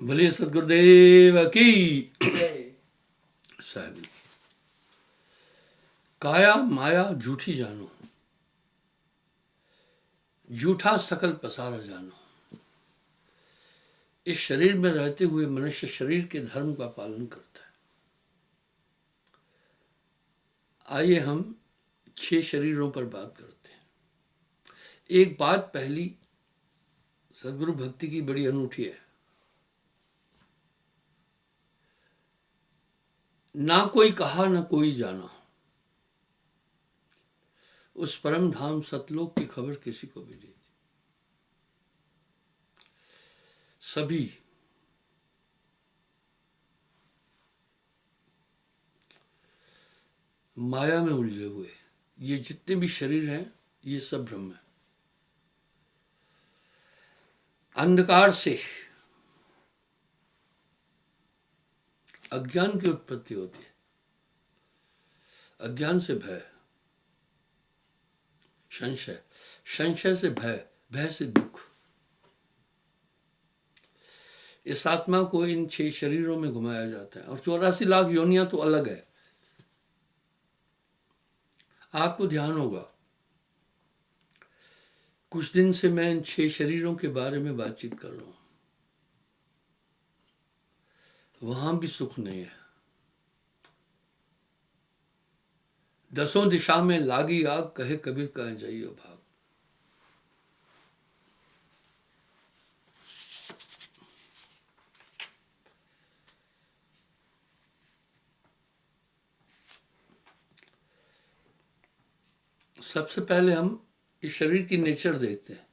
बोलिए सदगुरुदेव की साहब। काया माया झूठी जानो, झूठा सकल पसारा जानो। इस शरीर में रहते हुए मनुष्य शरीर के धर्म का पालन करता है। आइए हम 6 शरीरों पर बात करते हैं। एक बात पहली, सदगुरु भक्ति की बड़ी अनूठी है। ना कोई कहा ना कोई जाना, उस परम धाम सतलोक की खबर किसी को भी नहीं थी। सभी माया में उलझे हुए, ये जितने भी शरीर हैं ये सब ब्रह्म है। अंधकार से अज्ञान की उत्पत्ति होती है, अज्ञान से भय, संशय, संशय से भय, भय से दुख। इस आत्मा को इन 6 शरीरों में घुमाया जाता है और 84 लाख योनियां तो अलग है। आपको ध्यान होगा, कुछ दिन से मैं इन 6 शरीरों के बारे में बातचीत कर रहा हूं। वहां भी सुख नहीं है। 10 दिशा में लागी आग, कहे कबीर कह जाइयो भाग। सबसे पहले हम इस शरीर की नेचर देखते हैं,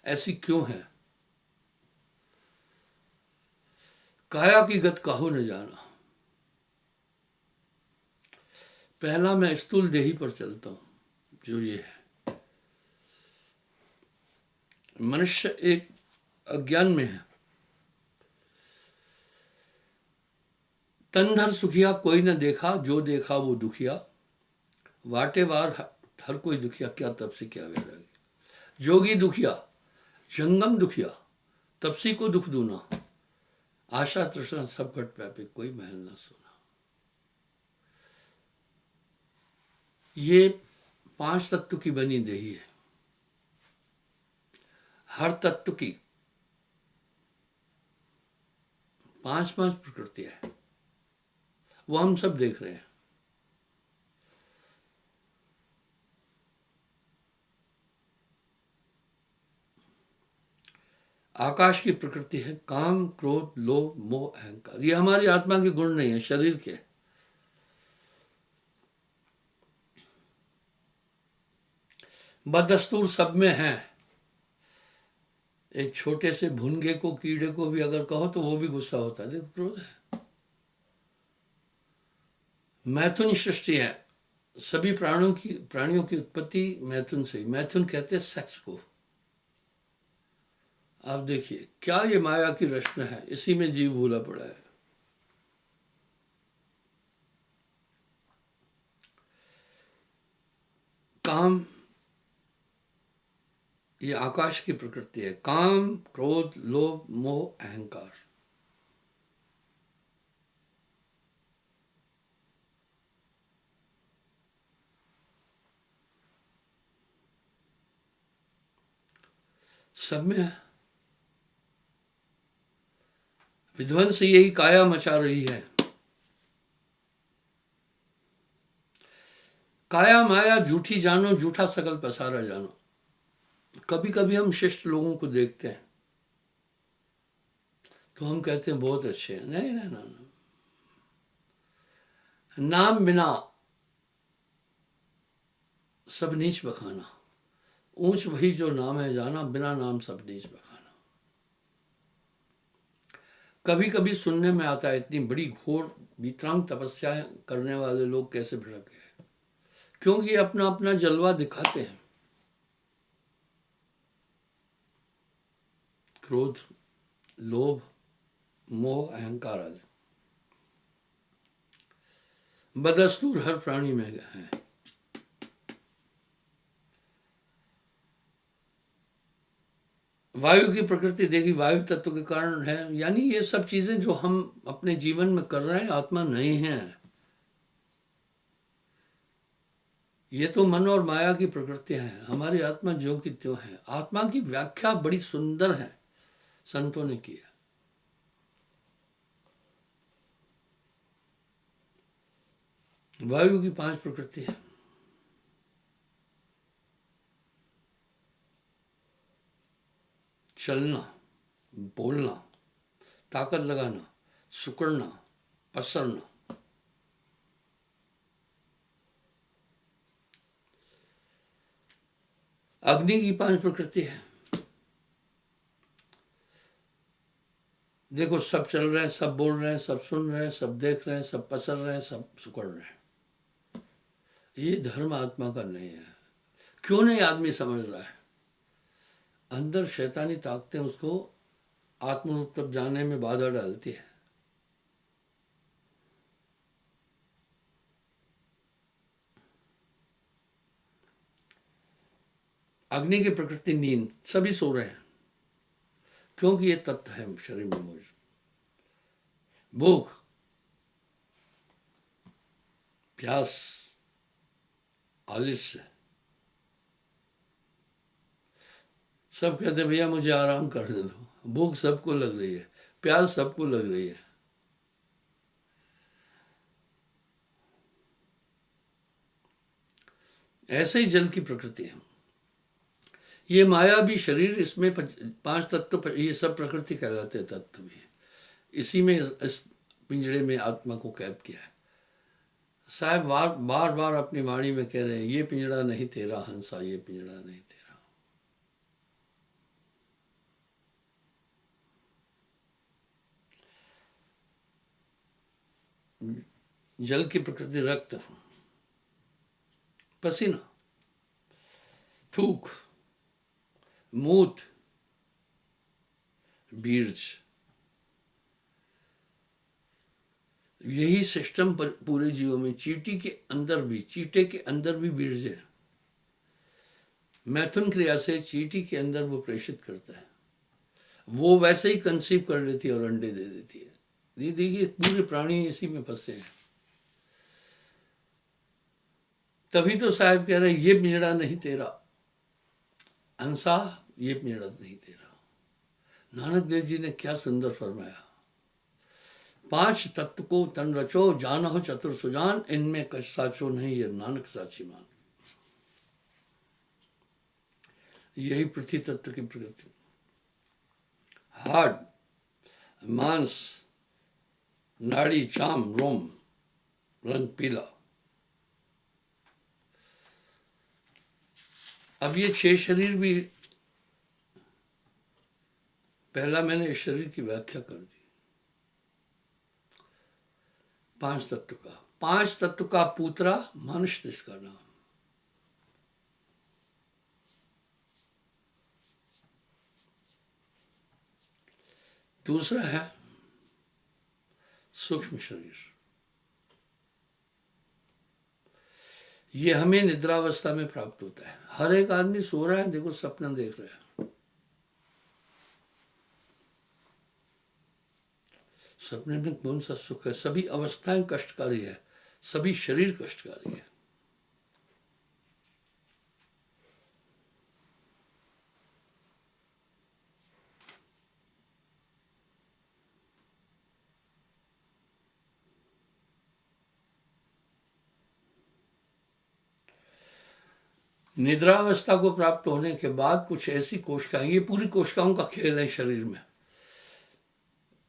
ऐसी क्यों है। काया की गत काहू न जाना। पहला मैं स्थूल देही पर चलता हूं, जो ये है। मनुष्य एक अज्ञान में है। तनधर सुखिया कोई न देखा, जो देखा वो दुखिया। वाटे वार हर कोई दुखिया, क्या तब से क्या वैरागी। जोगी दुखिया, जंगम दुखिया, तपसी को दुख दूना। आशा तृष्णा सब घट व्यापी, कोई महल ना सोना। ये 5 तत्व की बनी देही है। हर तत्व की 5-5 प्रकृतियां है, वो हम सब देख रहे हैं। आकाश की प्रकृति है काम, क्रोध, लोभ, मोह, अहंकार। ये हमारी आत्मा के गुण नहीं है, शरीर के। बदस्तूर सब में है। एक छोटे से भुनगे को, कीड़े को भी अगर कहो तो वो भी गुस्सा होता है। देखो, क्रोध है। मैथुन सृष्टि है। सभी प्राणियों की उत्पत्ति मैथुन से ही। मैथुन कहते हैं सेक्स को। आप देखिए क्या ये माया की रचना है, इसी में जीव भूला पड़ा है। काम, ये आकाश की प्रकृति है। काम, क्रोध, लोभ, मोह, अहंकार। सब में है। विध्वंस यही काया मचा रही है। काया माया झूठी जानो, झूठा सकल पसारा जानो। कभी कभी हम शिष्ट लोगों को देखते हैं तो हम कहते हैं बहुत अच्छे हैं। नहीं नहीं नहीं, नाम बिना सब नीच बखाना। ऊंच वही जो नाम है जाना, बिना नाम सब नीच बखाना। कभी कभी सुनने में आता है इतनी बड़ी घोर वितरांग तपस्या करने वाले लोग कैसे भड़क गए, क्योंकि अपना अपना जलवा दिखाते हैं। क्रोध, लोभ, मोह, अहंकार आदि बदस्तूर हर प्राणी में है। वायु की प्रकृति देखी, वायु तत्व के कारण है, यानी ये सब चीजें जो हम अपने जीवन में कर रहे हैं आत्मा नहीं है, ये तो मन और माया की प्रकृतियां हैं। हमारी आत्मा जो की त्यों है। आत्मा की व्याख्या बड़ी सुंदर है, संतों ने की है। वायु की 5 प्रकृति है। चलना, बोलना, ताकत लगाना, सुकड़ना, पसरना। अग्नि की 5 प्रकृति है। देखो, सब चल रहे हैं, सब बोल रहे हैं, सब सुन रहे हैं, सब देख रहे हैं, सब पसर रहे हैं, सब सुकड़ रहे हैं। ये धर्म आत्मा का नहीं है। क्यों नहीं आदमी समझ रहा है? अंदर शैतानी ताकतें उसको आत्म रूप तक जाने में बाधा डालती है। अग्नि की प्रकृति नींद, सभी सो रहे हैं क्योंकि ये तत्व है शरीर में मौजूद। भूख, प्यास, आलस्य, सब कहते हैं भैया मुझे आराम करने दो। भूख सबको लग रही है, प्यास सबको लग रही है। ऐसे ही जल की प्रकृति है। ये माया भी शरीर, इसमें 5 तत्व, ये सब प्रकृति कहलाते हैं, तत्व भी। इसी में इस पिंजड़े में आत्मा को कैद किया है। साहब बार बार अपनी वाणी में कह रहे हैं, ये पिंजड़ा नहीं तेरा हंसा, ये पिंजड़ा नहीं तेरा। जल की प्रकृति रक्त, पसीना, थूक, मूत, बीर्ज। यही सिस्टम पूरे जीवों में। चींटी के अंदर भी, चींटे के अंदर भी बीर्ज है। मैथुन क्रिया से चींटी के अंदर वो प्रेषित करता है, वो वैसे ही कंसीव कर लेती है और अंडे दे देती है। ये देखिए, पूरे प्राणी इसी में फंसे हैं। तभी तो साहब कह रहे ये पिंजड़ा नहीं तेरा हंसा, ये पिंजड़ा नहीं तेरा। नानक देव जी ने क्या सुंदर फरमाया, 5 तत्व को तन रचो, जान हो चतुर सुजान, इनमें कछ साचो नहीं, ये नानक साची मान। यही पृथ्वी तत्व की प्रकृति। हार्ड, मांस, नाड़ी, चाम, रोम, रंग पीला। अब ये 6 शरीर भी, पहला मैंने इस शरीर की व्याख्या कर दी। 5 तत्व का, 5 तत्व का पूतरा मनुष्य, इसका नाम। दूसरा है सूक्ष्म शरीर। ये हमें निद्रावस्था में प्राप्त होता है। हर एक आदमी सो रहा है, देखो सपना देख रहा है। सपने में कौन सा सुख है? सभी अवस्थाएं कष्टकारी है, सभी शरीर कष्टकारी है। निद्रावस्था को प्राप्त होने के बाद कुछ ऐसी कोशिकाएं, ये पूरी कोशिकाओं का खेल है शरीर में।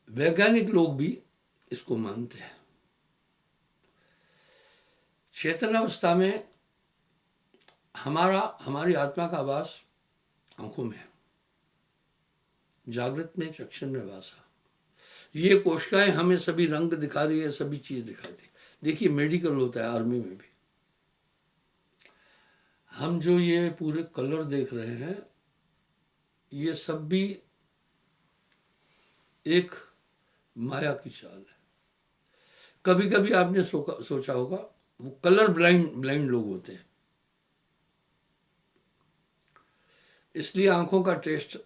वैज्ञानिक लोग भी इसको मानते हैं। चेतनावस्था में हमारी आत्मा का वास आंखों में है, जागृत में चक्षु में वासा। ये कोशिकाएं हमें सभी रंग दिखा रही है, सभी चीज दिखाती है। देखिए, मेडिकल होता है, आर्मी में भी हम जो ये पूरे कलर देख रहे हैं, ये सब भी एक माया की चाल है। कभी कभी आपने सोचा होगा, वो कलर ब्लाइंड लोग होते हैं, इसलिए आंखों का टेस्ट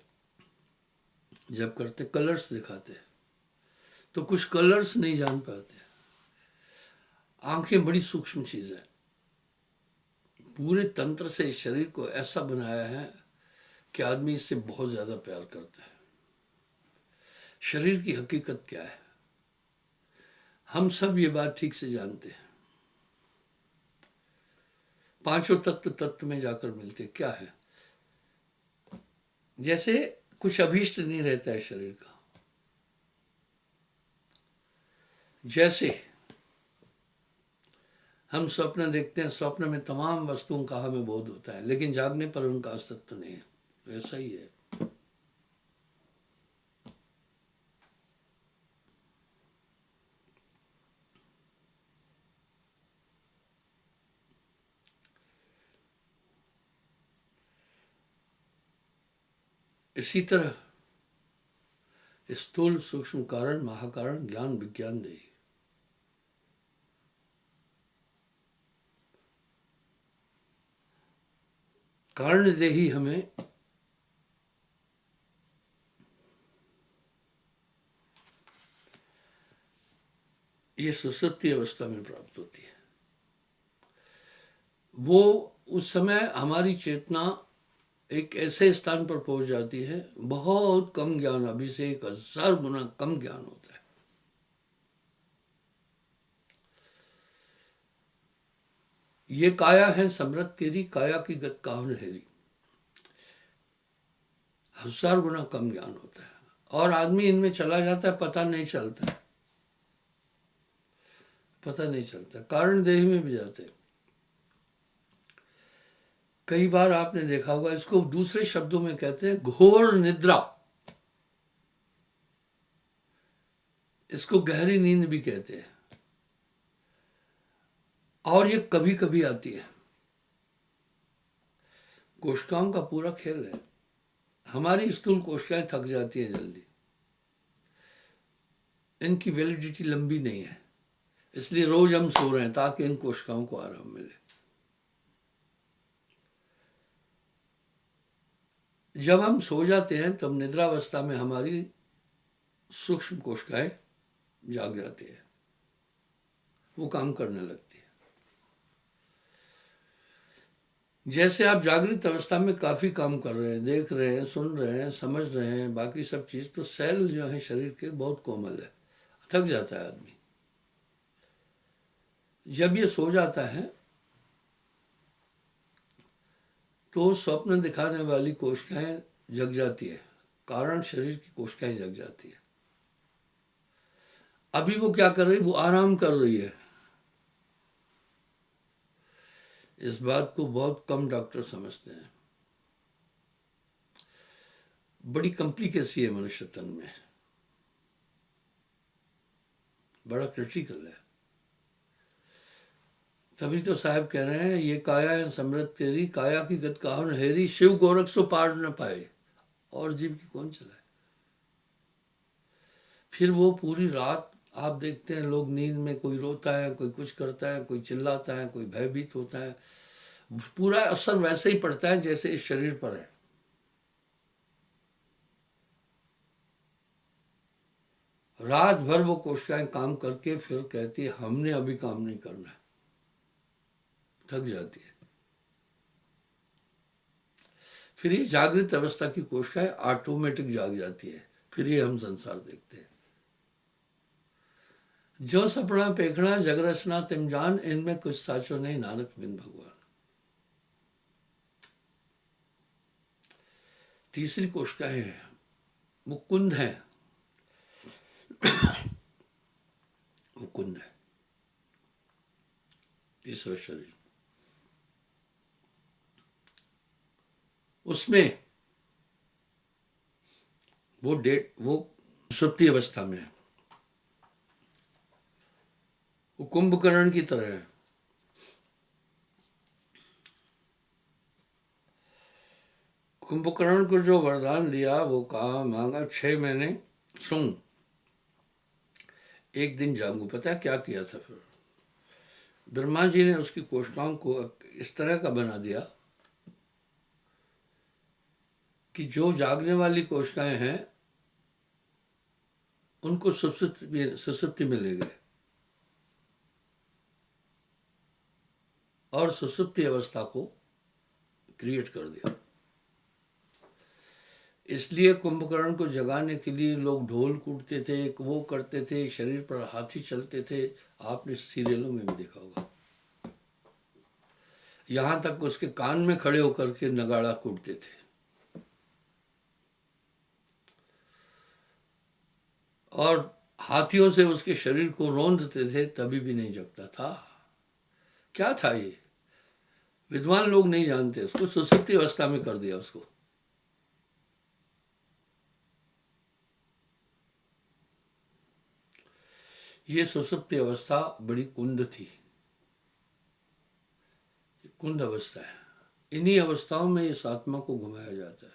जब करते कलर्स दिखाते, तो कुछ कलर्स नहीं जान पाते। आंखें बड़ी सूक्ष्म चीज है। पूरे तंत्र से इस शरीर को ऐसा बनाया है कि आदमी इससे बहुत ज्यादा प्यार करता है। शरीर की हकीकत क्या है, हम सब ये बात ठीक से जानते हैं। पांचों तत्व तत्व में जाकर मिलते क्या है। जैसे कुछ अभीष्ट नहीं रहता है शरीर का। जैसे हम स्वप्न देखते हैं, स्वप्न में तमाम वस्तुओं का हमें बोध होता है, लेकिन जागने पर उनका अस्तित्व नहीं है। वैसा ही है। इसी तरह स्थूल सूक्ष्म कारण महाकारण ज्ञान विज्ञान देही। कारण देही हमें ये सुसुप्ति अवस्था में प्राप्त होती है। वो उस समय हमारी चेतना एक ऐसे स्थान पर पहुंच जाती है, बहुत कम ज्ञान, अभी से 1000 गुना कम ज्ञान होता है। ये काया है समृत केरी, काया की गत काहन हेरी। 1000 गुना कम ज्ञान होता है और आदमी इनमें चला जाता है, पता नहीं चलता है, पता नहीं चलता। कारण देही में भी जाते हैं। कई बार आपने देखा होगा, इसको दूसरे शब्दों में कहते हैं घोर निद्रा। इसको गहरी नींद भी कहते हैं। और ये कभी कभी आती है। कोशिकाओं का पूरा खेल है। हमारी स्थूल कोशिकाएं थक जाती हैं जल्दी, इनकी वैलिडिटी लंबी नहीं है, इसलिए रोज हम सो रहे हैं ताकि इन कोशिकाओं को आराम मिले। जब हम सो जाते हैं तब निद्रावस्था में हमारी सूक्ष्म कोशिकाएं जाग जाती है, वो काम करने लगती है। जैसे आप जागृत अवस्था में काफी काम कर रहे हैं, देख रहे हैं, सुन रहे हैं, समझ रहे हैं, बाकी सब चीज, तो सेल जो है शरीर के बहुत कोमल है, थक जाता है आदमी। जब ये सो जाता है तो स्वप्न दिखाने वाली कोशिकाएं जग जाती है, कारण शरीर की कोशिकाएं जग जाती है। अभी वो क्या कर रही है, वो आराम कर रही है। इस बात को बहुत कम डॉक्टर समझते हैं। बड़ी कॉम्प्लिकेसी है मनुष्य तन में, बड़ा क्रिटिकल है। तभी तो साहब कह रहे हैं ये काया है समृत तेरी, काया की गत काहन हेरी, शिव गोरख सो पार न पाए, और जीव की कौन चलाए। फिर वो पूरी रात आप देखते हैं लोग नींद में, कोई रोता है, कोई कुछ करता है, कोई चिल्लाता है, कोई भयभीत होता है, पूरा असर वैसे ही पड़ता है जैसे इस शरीर पर है। रात भर वो कोशिकाएं काम करके फिर कहती है हमने अभी काम नहीं करना है, थक जाती है। फिर ये जागृत अवस्था की कोशिकाएं ऑटोमेटिक जाग जाती है, फिर ये हम संसार देखते हैं। जो सपना पेखना जग रचना तिम जान, इनमें कुछ साचो नहीं नानक बिन भगवान। तीसरी कोशिकाएं हैं, वो कुंद है, वो कुंद है तीसरा शरीर। उसमें वो सुप्ति अवस्था में है, वो कुंभकर्ण की तरह है। कुंभकर्ण को जो वरदान दिया, वो कहा मांगा 6 महीने सूंघ, एक दिन जागू। पता है क्या किया था फिर? ब्रह्मा जी ने उसकी कोशिकाओं को इस तरह का बना दिया कि जो जागने वाली कोशिकाएं हैं उनको सुसुप्ति में ले गए और सुसुप्ति अवस्था को क्रिएट कर दिया। इसलिए कुंभकर्ण को जगाने के लिए लोग ढोल कूटते थे, वो करते थे, शरीर पर हाथी चलते थे। आपने सीरियलों में भी देखा होगा। यहां तक उसके कान में खड़े होकर के नगाड़ा कूटते थे। और हाथियों से उसके शरीर को रौंदते थे, तभी भी नहीं जगता था। क्या था ये? विद्वान लोग नहीं जानते उसको। सुसुप्ति अवस्था में कर दिया उसको। ये सुसुप्ति अवस्था बड़ी कुंद थी, कुंद अवस्था है। इन्हीं अवस्थाओं में इस आत्मा को घुमाया जाता है।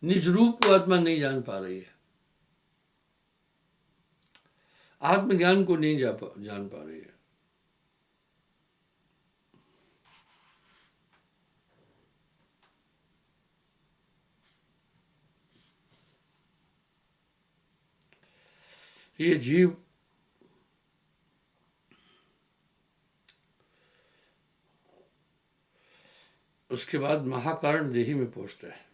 निज रूप को आत्मा नहीं जान पा रही है, आत्मज्ञान को नहीं जान पा रही है। ये जीव उसके बाद महाकारण देही में पहुंचता है।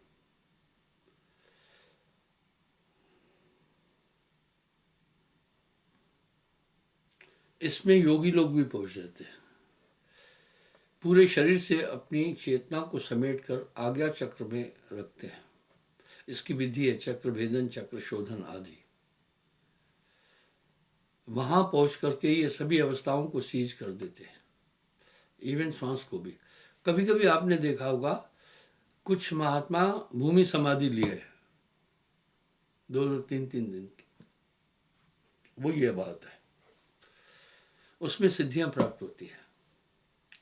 इसमें योगी लोग भी पहुंच जाते हैं। पूरे शरीर से अपनी चेतना को समेटकर आज्ञा चक्र में रखते हैं। इसकी विधि है चक्र भेदन, चक्र शोधन आदि। वहां पहुंच करके ये सभी अवस्थाओं को सीज कर देते हैं, इवन श्वास को भी। कभी कभी आपने देखा होगा कुछ महात्मा भूमि समाधि लिए 2-2, 3-3 दिन की, वो ये बात है। उसमें सिद्धियां प्राप्त होती है।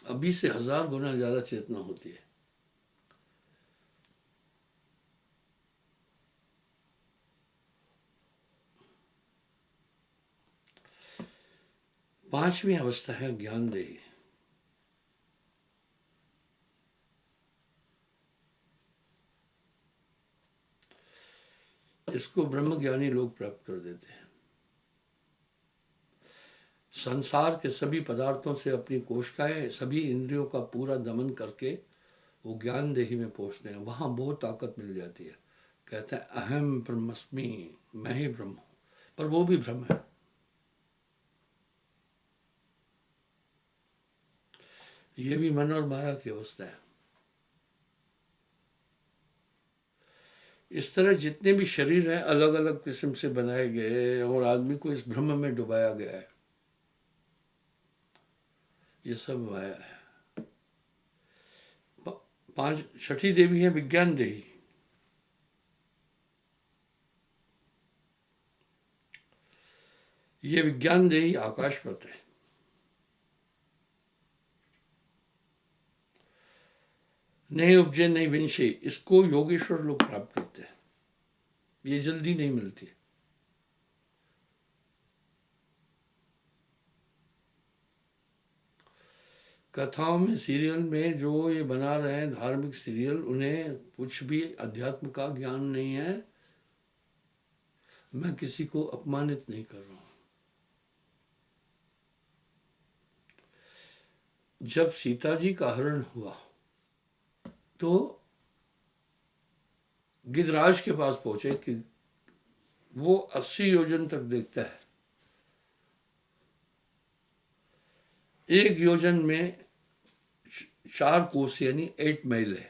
अभी से 1000 गुना ज्यादा चेतना होती है। पांचवी अवस्था है ज्ञानदेही। इसको ब्रह्मज्ञानी लोग प्राप्त कर देते हैं। संसार के सभी पदार्थों से अपनी कोशिकाएं, सभी इंद्रियों का पूरा दमन करके वो ज्ञानदेही में पहुंचते हैं। वहां बहुत ताकत मिल जाती है। कहते हैं अहम ब्रह्मस्मि, मैं ही ब्रह्म हूं। पर वो भी ब्रह्म है। ये भी मन और माया की अवस्था है। इस तरह जितने भी शरीर हैं अलग अलग किस्म से बनाए गए और आदमी को इस ब्रह्म में डुबाया गया है। ये सब माया है। पांच छठी देवी है विज्ञान देही। ये विज्ञान देही आकाशवत है। नहीं उपजे नहीं विंशे, इसको योगेश्वर लोग प्राप्त करते हैं। ये जल्दी नहीं मिलती। कथाओं में, सीरियल में जो ये बना रहे हैं धार्मिक सीरियल, उन्हें कुछ भी अध्यात्म का ज्ञान नहीं है। मैं किसी को अपमानित नहीं कर रहा हूं। जब सीता जी का हरण हुआ तो गिद्धराज के पास पहुंचे कि वो 80 योजन तक देखता है। एक योजन में 4 कोस यानी 8 माइल है।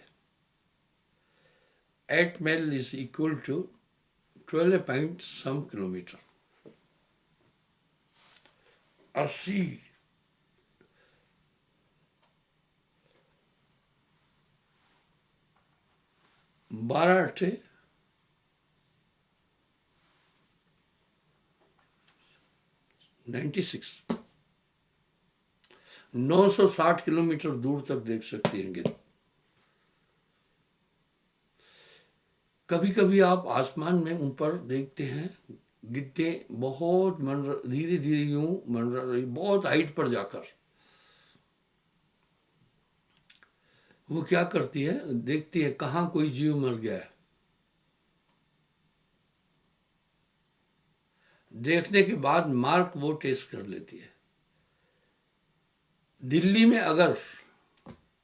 8 mile is equal to 12 point some kilometre. 80 12 अट्ठे 96, 960 किलोमीटर दूर तक देख सकती हैं गिद्ध। कभी कभी आप आसमान में ऊपर देखते हैं गिद्धे बहुत धीरे धीरे यूं मंडरा रही, बहुत हाइट पर जाकर। वो क्या करती है, देखती है कहाँ कोई जीव मर गया है। देखने के बाद मार्क वो टेस्ट कर लेती है। दिल्ली में अगर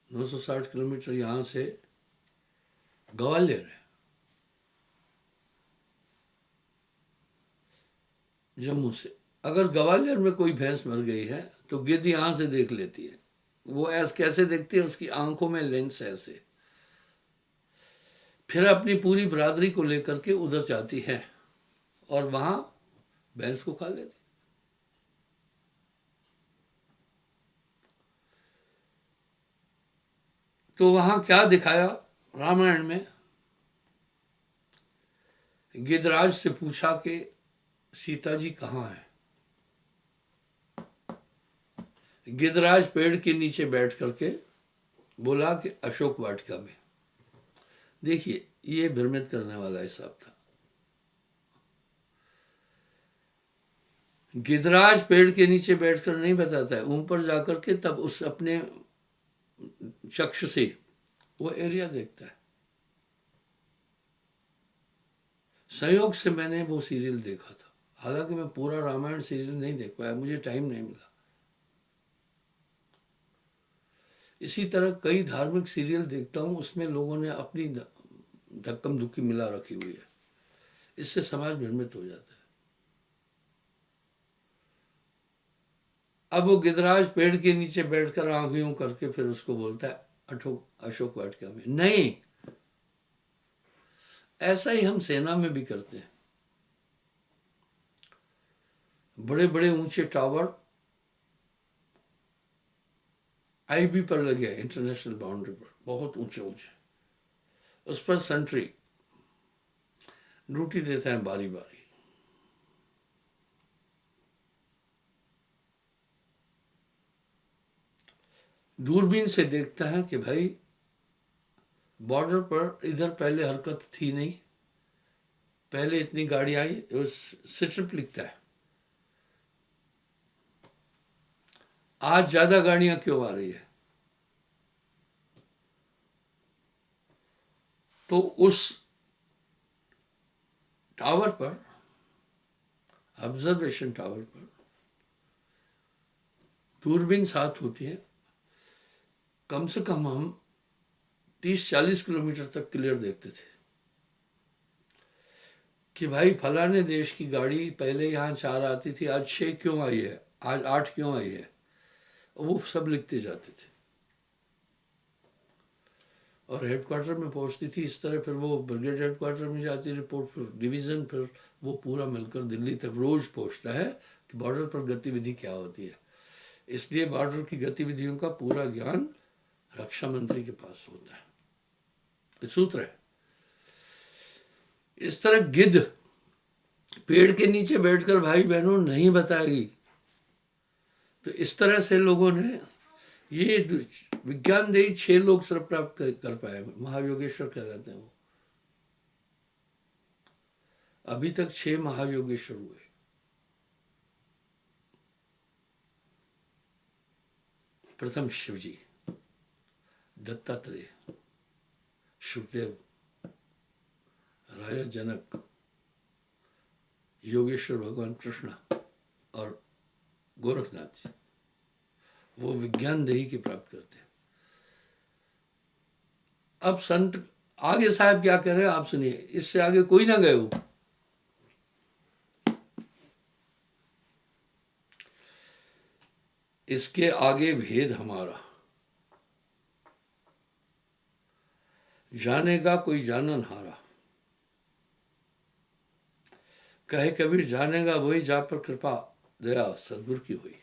960 किलोमीटर यहाँ से ग्वालियर है, जम्मू से, अगर ग्वालियर में कोई भैंस मर गई है तो गिद्ध यहाँ से देख लेती है। वो ऐसे कैसे देखती है, उसकी आंखों में लेंस है ऐसे। फिर अपनी पूरी बरादरी को लेकर के उधर जाती है और वहां भैंस को खा लेती। तो वहां क्या दिखाया रामायण में, गिद्धराज से पूछा कि सीता जी कहाँ है। गिद्धराज पेड़ के नीचे बैठ करके बोला कि अशोक वाटिका में। देखिए, ये भ्रमित करने वाला हिसाब था। गिद्धराज पेड़ के नीचे बैठकर नहीं बताता है, ऊपर जाकर के तब उस अपने चक्षु से वो एरिया देखता है। संयोग से मैंने वो सीरियल देखा था, हालांकि मैं पूरा रामायण सीरियल नहीं देख पाया, मुझे टाइम नहीं मिला। इसी तरह कई धार्मिक सीरियल देखता हूँ, उसमें लोगों ने अपनी धक्कम धुक्की मिला रखी हुई है, इससे समाज भ्रमित हो जाता है। अब वो गिद्धराज पेड़ के नीचे बैठकर आंख यूं करके फिर उसको बोलता है अशोक वाटिका में। नहीं, ऐसा ही हम सेना में भी करते हैं। बड़े बड़े ऊंचे टावर आईबी पर लगे हैं, इंटरनेशनल बाउंड्री पर, बहुत ऊंचे ऊंचे, उस पर सेंट्री ड्यूटी देता है बारी बारी। दूरबीन से देखता है कि भाई बॉर्डर पर इधर पहले हरकत थी नहीं, पहले इतनी गाड़ी आई, सिट्रिप लिखता है, आज ज्यादा गाड़ियां क्यों आ रही है। तो उस टावर पर, ऑब्जर्वेशन टावर पर दूरबीन साथ होती है, कम से कम हम 30-40 किलोमीटर तक क्लियर देखते थे कि भाई फलाने देश की गाड़ी पहले यहाँ 4 आती थी, आज 6 क्यों आई है, आज 8 क्यों आई है, वो सब लिखते जाते थे और हेडक्वार्टर में पहुंचती थी। इस तरह फिर वो ब्रिगेड हेडक्वार्टर में जाती रिपोर्ट, फिर डिवीज़न, फिर वो पूरा मिलकर दिल्ली तक रोज़ पहुंचता है कि बॉर्डर पर गतिविधि क्या होती है। इसलिए बॉर्डर की गतिविधियों का पूरा ज्ञान रक्षा मंत्री के पास होता है। ये सूत्र है। इस तरह गिद्ध पेड़ के नीचे बैठकर भाई बहनों नहीं बताएगी। तो इस तरह से लोगों ने ये विज्ञान देही 6 लोग सिर्फ प्राप्त कर पाए, महायोगेश्वर कहलाते हैं वो। अभी तक 6 महायोगेश्वर हुए। प्रथम शिवजी, दत्तात्रेय, सुखदेव, राजा जनक, योगेश्वर भगवान कृष्ण और गोरखनाथ जी, वो विज्ञान देही की प्राप्त करते हैं। अब संत आगे साहब क्या कह रहे हैं आप सुनिए, इससे आगे कोई ना गए हो। इसके आगे भेद हमारा, जानेगा कोई जानन हारा। कहे कबीर जानेगा वही जा पर कृपा दया सदगुरु की हुई।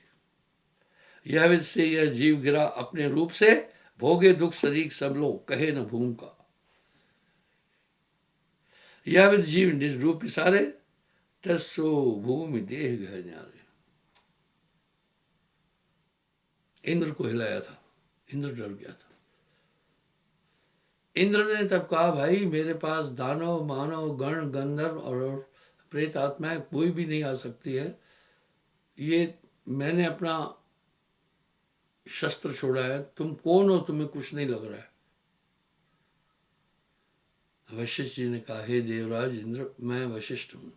यह विद से यह जीव गिरा अपने रूप से, भोगे दुख सदीक सब लोग कहे न भूम का। यह विद जीव निज रूप सारे, तस्सो भूमि देह गह न्यारे। इंद्र को हिलाया था, इंद्र डर गया था। इंद्र ने तब कहा भाई मेरे पास दानव मानव गण गंधर्व और प्रेत आत्माएं कोई भी नहीं आ सकती है, ये मैंने अपना शस्त्र छोड़ा है, तुम कौन हो, तुम्हें कुछ नहीं लग रहा है। वशिष्ठ जी ने कहा हे देवराज इंद्र, मैं वशिष्ठ हूं।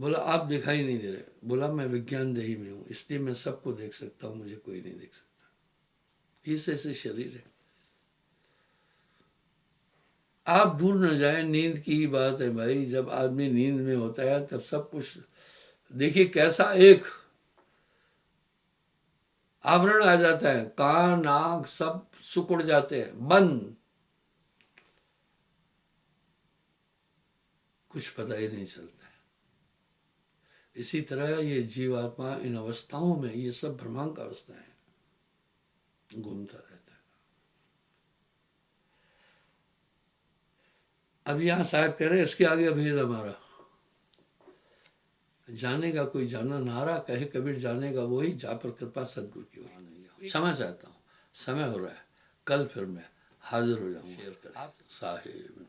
बोला आप दिखाई नहीं दे रहे। बोला मैं विज्ञान देही में हूँ, इसलिए मैं सबको देख सकता हूँ, मुझे कोई नहीं देख सकता। इस ऐसे शरीर है। आप दूर न जाए, नींद की ही बात है भाई। जब आदमी नींद में होता है तब सब कुछ देखिए कैसा एक आवरण आ जाता है, कान नाक सब सिकुड़ जाते हैं, बंद, कुछ पता ही नहीं चलता है। इसी तरह ये जीवात्मा इन अवस्थाओं में, ये सब भ्रमांक अवस्थाएं हैं, घूमता रहता है। अब यहाँ साहब कह रहे हैं इसके आगे भेद हमारा जाने का कोई जाना नारा, कहे कबीर जाने का वही जा पर कृपा सदगुरु की हुई। क्षमा चाहता हूँ, समय हो रहा है, कल फिर मैं हाजिर हो जाऊंगा। शेयर करें साहिब।